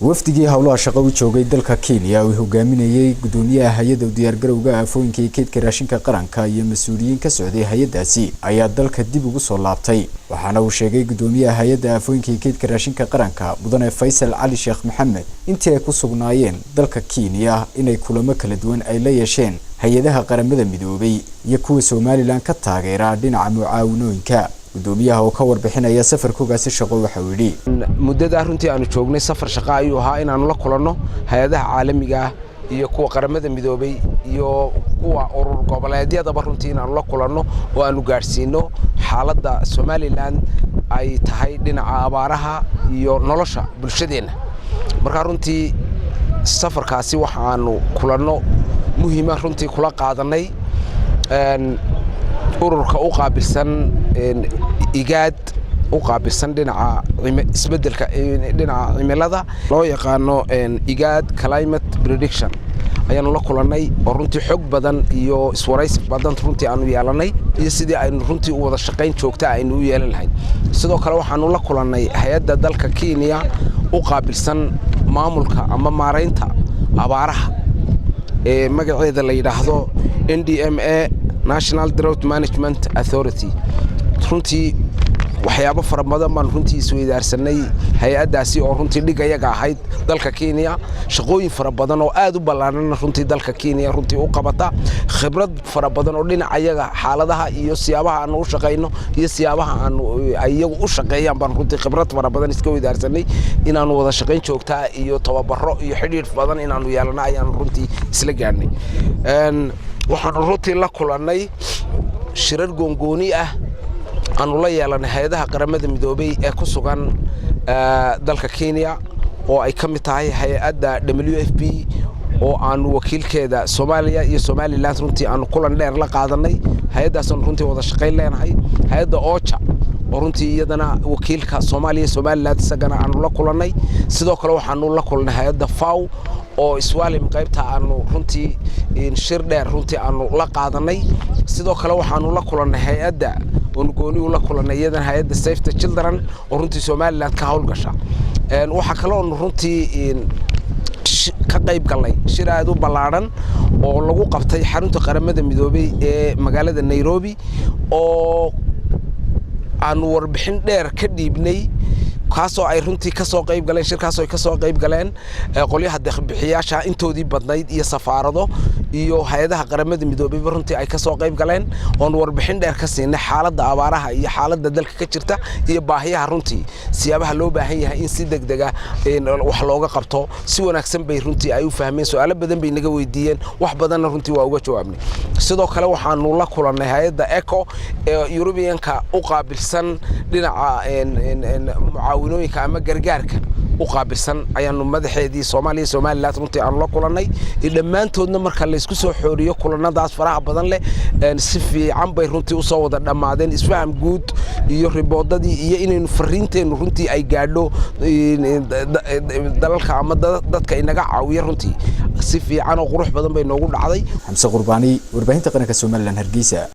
wafdigii hawlaha shaqo u joogay dalka Kenya oo hogaaminayay gudoomiyaha hay'adda diyaargarowga afooyinka ee kaydka raashinka qaranka iyo mas'uuliyiin ka socday hay'addaasi ayaa dalka dib ugu soo laabtay waxaana uu sheegay gudoomiyaha hay'adda afooyinka ee kaydka raashinka qaranka mudane Faisal Ali Sheikh Mohamed intii ay ku sugnaayeen dalka Kenya inay kulamo kala duwan ay la yeesheen hay'adaha qaramada midoobay iyo kuwa Soomaaliland ka taageera dhinaca mucaawinooyinka gudoomiyaha oo ka warbixinaya safarkoogaasi shaqo waxa uu yiri muddada runtii aanu joognay safar shaqo ayuu ahaa in aanu la kulanno hay'adaha caalamiga ah iyo kuwa qaramada midoobay iyo kuwa urur goboleedyada runtii in aanu la kulanno oo aanu gaarsiino xaaladda Soomaaliland ay tahay dhinaca abaaraha iyo nolosha bulshadeena marka runtii safarkaasi waxaanu kulanno muhiim ah runtii kula qaadanay ururka u qaabilsan igaad u qaabilsan dhinaca isbedelka dhinaca cimilada loo yaqaano igaad climate prediction ayaanu la kulanay oo runtii xog badan iyo iswaraysi badan runtii aanu yeelanay iyo sidii aynu runtii u wada shaqayn joogta aynu u yeelan lahayn sidoo kale waxaanu la kulanay hay'adda dalka Kenya u qaabilsan maamulka ama maareynta abaaraha magaceeda la yiraahdo NDMA National Drought Management Authority runtii waxyaabo fara badan baan runtii isweydaarsanay hay'addaasi oo runtii dhigayaga ahayd dalka Kenya shaqooyin fara badan oo aad u ballaaran runtii dalka Kenya runtii u qabata khibrad fara badan oo dhinacayaga xaaladaha iyo siyaabaha aan u shaqeyno iyo siyaabaha aan ayagu u shaqeeyaan baan runtii khibrad fara badan iska weydaarsanay inaanu wada shaqeyn joogta iyo tababaro iyo xiriir badan inaanu yeelano ayaan runtii isla gaarnay waxaan runtii la kulanay shirar gooni ah aanu la yeelanay hay'adaha qaramada midoobay ee ku sugan dalka Kenya oo ay ka mid tahay hay'adda WFP oo aanu wakiilkeeda Soomaaliya iyo Somaliland runtii aanu kulan dheer la qaadanay hay'addaas runtii wada shaqeyn leenahay hay'adda OCHA oo runtii iyadana wakiilka Soomaaliya Somaliland isagana aanu la kulanay sidoo kale waxaanu la kulnay hay'adda FAO oo iswaalim qaybta aanu runtii shir dheer runtii aanu la qaadanay sidoo kale waxaanu la kulannay hay'adda gooni u la kulannay iyadana hay'adda Save the Children oo runtii Somaliland ka hawlgasha waxa kale oo runtii ka qayb galay shir aad u ballaaran oo lagu qabtay xarunta qaramada midoobay ee magaalada Nairobi oo aanu warbixin dheer ka dhiibnay kaasoo ay runtii ka soo qayb galeen shirkaas oo ka soo qayb galeen qolyaha deeq-bixiyaasha intoodii badnayd iyo safaarado iyo hay'adaha qaramada midoobay runtii ay ka soo qayb galeen oo warbixin dheer ka siinay xaaladda abaaraha iyo xaaladda dalka ka jirta iyo baahiyaha runtii siyaabaha loo baahan yahay in si degdeg ah wax looga qabto si wanaagsan bay runtii ay u fahmeen su'aalo badan bay naga weydiiyeen wax badanna runtii waa uga jawaabnay sidoo kale waxaanu la kulannay hay'adda ECO ee European-ka u qaabilsan dhinaca mucaawinooyinka ama gargaarka u qaabilsan ayaanu madaxeedii Soomaaliya Somaliland runtii aan la kulanay dhamaantoodna marka la isku soo xooriyo kulanadaas faraha badan leh si fiican bay runtii u soo wada dhamaadeen isfaham guud iyo riboodadii iyo inaynu fariinteenu runtii ay gaadho dalalka ama dadka inaga caawiya runtii si fiican oo qurux badan bay noogu dhacday Xamse Qurbaani warbaahinta qaranka Somaliland Hargeysa.